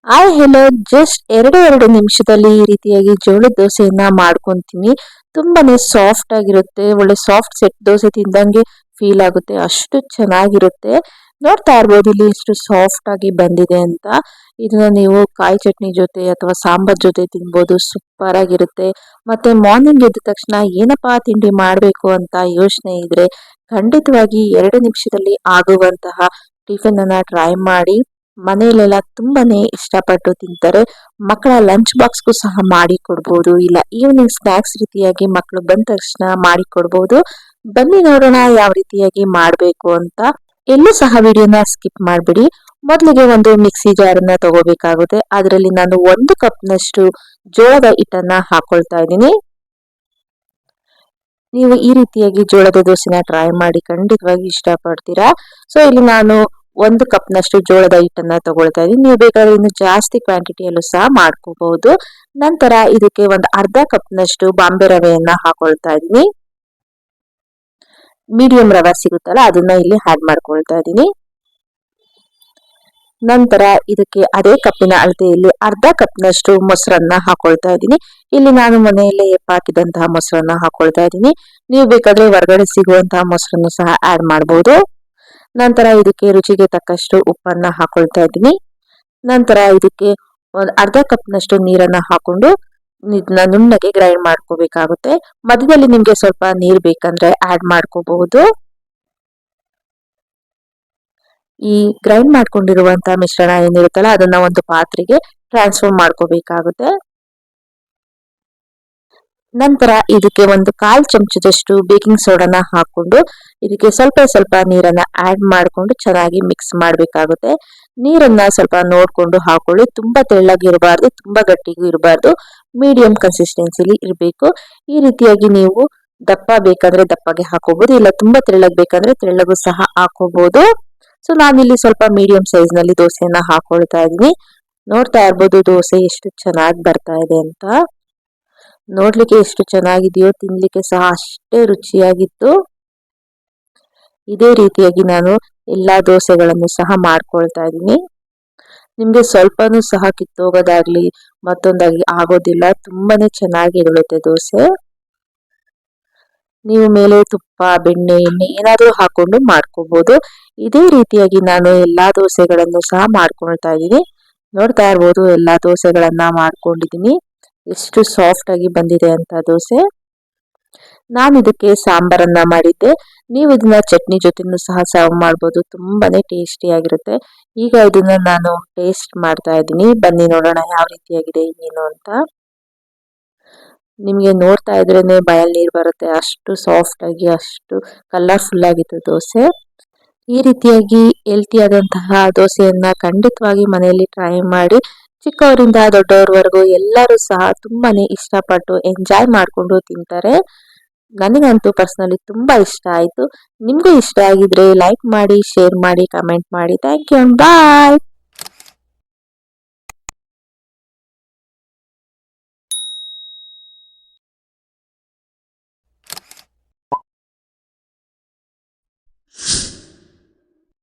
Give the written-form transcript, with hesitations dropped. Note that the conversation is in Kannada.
ಹೆಲೋ, ಜಸ್ಟ್ ಎರಡು ನಿಮಿಷದಲ್ಲಿ ಈ ರೀತಿಯಾಗಿ ಜೋಳದ ದೋಸೆಯನ್ನ ಮಾಡ್ಕೊಂತೀನಿ. ತುಂಬಾನೇ ಸಾಫ್ಟ್ ಆಗಿರುತ್ತೆ. ಒಳ್ಳೆ ಸಾಫ್ಟ್ ಸೆಟ್ ದೋಸೆ ತಿಂದಂಗೆ ಫೀಲ್ ಆಗುತ್ತೆ. ಅಷ್ಟು ಚೆನ್ನಾಗಿರುತ್ತೆ. ನೋಡ್ತಾ ಇರ್ಬೋದು ಇಲ್ಲಿ ಎಷ್ಟು ಸಾಫ್ಟ್ ಆಗಿ ಬಂದಿದೆ ಅಂತ. ಇದನ್ನ ನೀವು ಕಾಯಿ ಚಟ್ನಿ ಜೊತೆ ಅಥವಾ ಸಾಂಬಾರ್ ಜೊತೆ ತಿನ್ಬೋದು. ಸೂಪರ್ ಆಗಿರುತ್ತೆ. ಮತ್ತೆ ಮಾರ್ನಿಂಗ್ ಎದ್ದ ತಕ್ಷಣ ಏನಪ್ಪಾ ತಿಂಡಿ ಮಾಡ್ಬೇಕು ಅಂತ ಯೋಚನೆ ಇದ್ರೆ ಖಂಡಿತವಾಗಿ 2 ನಿಮಿಷದಲ್ಲಿ ಆಗುವಂತಹ ಟಿಫಿನ್ ಅನ್ನ ಟ್ರೈ ಮಾಡಿ. ಮನೆಯಲ್ಲೆಲ್ಲ ತುಂಬಾನೇ ಇಷ್ಟಪಟ್ಟು ತಿಂತಾರೆ. ಮಕ್ಕಳ ಲಂಚ್ ಬಾಕ್ಸ್ಗೂ ಸಹ ಮಾಡಿ ಕೊಡ್ಬೋದು, ಇಲ್ಲ ಈವ್ನಿಂಗ್ ಸ್ನಾಕ್ಸ್ ರೀತಿಯಾಗಿ ಮಕ್ಕಳು ಬಂದ ತಕ್ಷಣ ಮಾಡಿ ಕೊಡ್ಬೋದು. ಬನ್ನಿ ನೋಡೋಣ ಯಾವ ರೀತಿಯಾಗಿ ಮಾಡ್ಬೇಕು ಅಂತ. ಎಲ್ಲೂ ಸಹ ವಿಡಿಯೋನ ಸ್ಕಿಪ್ ಮಾಡ್ಬಿಡಿ. ಮೊದಲಿಗೆ ಒಂದು ಮಿಕ್ಸಿ ಜಾರನ್ನ ತಗೋಬೇಕಾಗುತ್ತೆ. ಅದರಲ್ಲಿ ನಾನು 1 ಕಪ್ನಷ್ಟು ಜೋಳದ ಹಿಟ್ಟನ್ನ ಹಾಕೊಳ್ತಾ ಇದ್ದೀನಿ. ನೀವು ಈ ರೀತಿಯಾಗಿ ಜೋಳದ ದೋಸೆನ ಟ್ರೈ ಮಾಡಿ ಖಂಡಿತವಾಗಿ ಇಷ್ಟಪಡ್ತೀರಾ. ಸೊ ಇಲ್ಲಿ ನಾನು 1 ಕಪ್ನಷ್ಟು ಜೋಳದ ಹಿಟ್ಟನ್ನ ತಗೊಳ್ತಾ ಇದ್ದೀನಿ. ನೀವು ಬೇಕಾದ್ರೆ ಇನ್ನು ಜಾಸ್ತಿ ಕ್ವಾಂಟಿಟಿಯಲ್ಲೂ ಸಹ ಮಾಡ್ಕೋಬಹುದು. ನಂತರ ಇದಕ್ಕೆ ಒಂದು ಅರ್ಧ 1 ಕಪ್ನಷ್ಟು ಬಾಂಬೆ ರವೆಯನ್ನ ಹಾಕೊಳ್ತಾ ಇದ್ದೀನಿ. ಮೀಡಿಯಂ ರವೆ ಸಿಗುತ್ತಲ್ಲ ಅದನ್ನ ಇಲ್ಲಿ ಆಡ್ ಮಾಡ್ಕೊಳ್ತಾ ಇದ್ದೀನಿ. ನಂತರ ಇದಕ್ಕೆ ಅದೇ ಕಪ್ಪಿನ ಅಳತೆಯಲ್ಲಿ ಅರ್ಧ 1 ಕಪ್ನಷ್ಟು ಮೊಸರನ್ನ ಹಾಕೊಳ್ತಾ ಇದ್ದೀನಿ. ಇಲ್ಲಿ ನಾನು ಮನೆಯಲ್ಲೇ ಹಾಕಿದಂತಹ ಮೊಸರನ್ನ ಹಾಕೊಳ್ತಾ ಇದ್ದೀನಿ. ನೀವು ಬೇಕಾದ್ರೆ ಹೊರಗಡೆ ಸಿಗುವಂತಹ ಮೊಸರನ್ನು ಸಹ ಆಡ್ ಮಾಡಬಹುದು. ನಂತರ ಇದಕ್ಕೆ ರುಚಿಗೆ ತಕ್ಕಷ್ಟು ಉಪ್ಪನ್ನ ಹಾಕೊಳ್ತಾ ಇದ್ದೀನಿ. ನಂತರ ಇದಕ್ಕೆ ಒಂದು ಅರ್ಧ 1 ಕಪ್ನಷ್ಟು ನೀರನ್ನ ಹಾಕೊಂಡು ಇದನ್ನ ನುಣ್ಣಗೆ ಗ್ರೈಂಡ್ ಮಾಡ್ಕೋಬೇಕಾಗುತ್ತೆ. ಮಧ್ಯದಲ್ಲಿ ನಿಮ್ಗೆ ಸ್ವಲ್ಪ ನೀರ್ ಬೇಕಂದ್ರೆ ಆಡ್ ಮಾಡ್ಕೋಬಹುದು. ಈ ಗ್ರೈಂಡ್ ಮಾಡ್ಕೊಂಡಿರುವಂತಹ ಮಿಶ್ರಣ ಏನಿರುತ್ತಲ್ಲ ಅದನ್ನ ಒಂದು ಪಾತ್ರೆಗೆ ಟ್ರಾನ್ಸ್ಫರ್ ಮಾಡ್ಕೋಬೇಕಾಗುತ್ತೆ. ನಂತರ ಇದಕ್ಕೆ ಒಂದು 1/4 ಚಮಚದಷ್ಟು ಬೇಕಿಂಗ್ ಸೋಡಾನ ಹಾಕೊಂಡು ಇದಕ್ಕೆ ಸ್ವಲ್ಪ ನೀರನ್ನ ಆಡ್ ಮಾಡಿಕೊಂಡು ಚೆನ್ನಾಗಿ ಮಿಕ್ಸ್ ಮಾಡಬೇಕಾಗುತ್ತೆ. ನೀರನ್ನ ಸ್ವಲ್ಪ ನೋಡ್ಕೊಂಡು ಹಾಕೊಳ್ಳಿ. ತುಂಬಾ ತೆಳ್ಳಗಿರಬಾರ್ದು, ತುಂಬಾ ಗಟ್ಟಿಗೂ ಇರಬಾರ್ದು, ಮೀಡಿಯಂ ಕನ್ಸಿಸ್ಟೆನ್ಸಿಲಿ ಇರಬೇಕು. ಈ ರೀತಿಯಾಗಿ ನೀವು ದಪ್ಪ ಬೇಕಾದ್ರೆ ದಪ್ಪಗೆ ಹಾಕೋಬಹುದು, ಇಲ್ಲ ತುಂಬಾ ತೆಳ್ಳಗ್ ಬೇಕಂದ್ರೆ ತೆಳ್ಳಗೂ ಸಹ ಹಾಕೋಬಹುದು. ಸೊ ನಾನಿಲ್ಲಿ ಸ್ವಲ್ಪ ಮೀಡಿಯಂ ಸೈಜ್ ನಲ್ಲಿ ದೋಸೆಯನ್ನ ಹಾಕೊಳ್ತಾ ಇದೀನಿ. ನೋಡ್ತಾ ಇರ್ಬೋದು ದೋಸೆ ಎಷ್ಟು ಚೆನ್ನಾಗಿ ಬರ್ತಾ ಇದೆ ಅಂತ. ನೋಡ್ಲಿಕ್ಕೆ ಎಷ್ಟು ಚೆನ್ನಾಗಿದೆಯೋ, ತಿನ್ಲಿಕ್ಕೆ ಸಹ ಅಷ್ಟೇ ರುಚಿಯಾಗಿತ್ತು. ಇದೇ ರೀತಿಯಾಗಿ ನಾನು ಎಲ್ಲಾ ದೋಸೆಗಳನ್ನು ಸಹ ಮಾಡ್ಕೊಳ್ತಾ ಇದ್ದೀನಿ. ನಿಮ್ಗೆ ಸ್ವಲ್ಪನೂ ಸಹ ಕಿತ್ತೋಗೋದಾಗ್ಲಿ ಮತ್ತೊಂದಾಗಿ ಆಗೋದಿಲ್ಲ. ತುಂಬಾನೇ ಚೆನ್ನಾಗಿ ಇರುತ್ತೆ ದೋಸೆ. ನೀವು ಮೇಲೆ ತುಪ್ಪ, ಬೆಣ್ಣೆ, ಎಣ್ಣೆ ಏನಾದ್ರೂ ಹಾಕೊಂಡು ಮಾಡ್ಕೋಬಹುದು. ಇದೇ ರೀತಿಯಾಗಿ ನಾನು ಎಲ್ಲಾ ದೋಸೆಗಳನ್ನು ಸಹ ಮಾಡ್ಕೊಳ್ತಾ ಇದ್ದೀನಿ. ನೋಡ್ತಾ ಇರ್ಬೋದು ಎಲ್ಲಾ ದೋಸೆಗಳನ್ನ ಮಾಡ್ಕೊಂಡಿದ್ದೀನಿ. ಎಷ್ಟು ಸಾಫ್ಟ್ ಆಗಿ ಬಂದಿದೆ ಅಂತ ದೋಸೆ. ನಾನು ಇದಕ್ಕೆ ಸಾಂಬಾರನ್ನ ಮಾಡಿದ್ದೆ. ನೀವು ಇದನ್ನ ಚಟ್ನಿ ಜೊತೆನೂ ಸಹ ಸರ್ವ್ ಮಾಡ್ಬೋದು. ತುಂಬಾನೇ ಟೇಸ್ಟಿ ಆಗಿರುತ್ತೆ. ಈಗ ಇದನ್ನ ನಾನು ಟೇಸ್ಟ್ ಮಾಡ್ತಾ ಇದ್ದೀನಿ. ಬನ್ನಿ ನೋಡೋಣ ಯಾವ ರೀತಿಯಾಗಿದೆ ಏನು ಅಂತ. ನಿಮ್ಗೆ ನೋಡ್ತಾ ಇದ್ರೇನೆ ಬಾಯಲ್ಲಿ ನೀರು ಬರುತ್ತೆ. ಅಷ್ಟು ಸಾಫ್ಟ್ ಆಗಿ, ಅಷ್ಟು ಕಲರ್ಫುಲ್ ಆಗಿತ್ತು ದೋಸೆ. ಈ ರೀತಿಯಾಗಿ ಹೆಲ್ತಿ ಆದಂತಹ ದೋಸೆಯನ್ನ ಖಂಡಿತವಾಗಿ ಮನೆಯಲ್ಲಿ ಟ್ರೈ ಮಾಡಿ. ಚಿಕ್ಕವರಿಂದ ದೊಡ್ಡವರವರೆಗೂ ಎಲ್ಲರೂ ಸಹ ತುಂಬಾನೇ ಇಷ್ಟಪಟ್ಟು ಎಂಜಾಯ್ ಮಾಡ್ಕೊಂಡು ತಿಂತಾರೆ. ನನಗಂತೂ ಪರ್ಸನಲಿ ತುಂಬಾ ಇಷ್ಟ ಆಯ್ತು. ನಿಮ್ಗೂ ಇಷ್ಟ ಆಗಿದ್ರೆ ಲೈಕ್ ಮಾಡಿ, ಶೇರ್ ಮಾಡಿ, ಕಮೆಂಟ್ ಮಾಡಿ. Thank you, bye.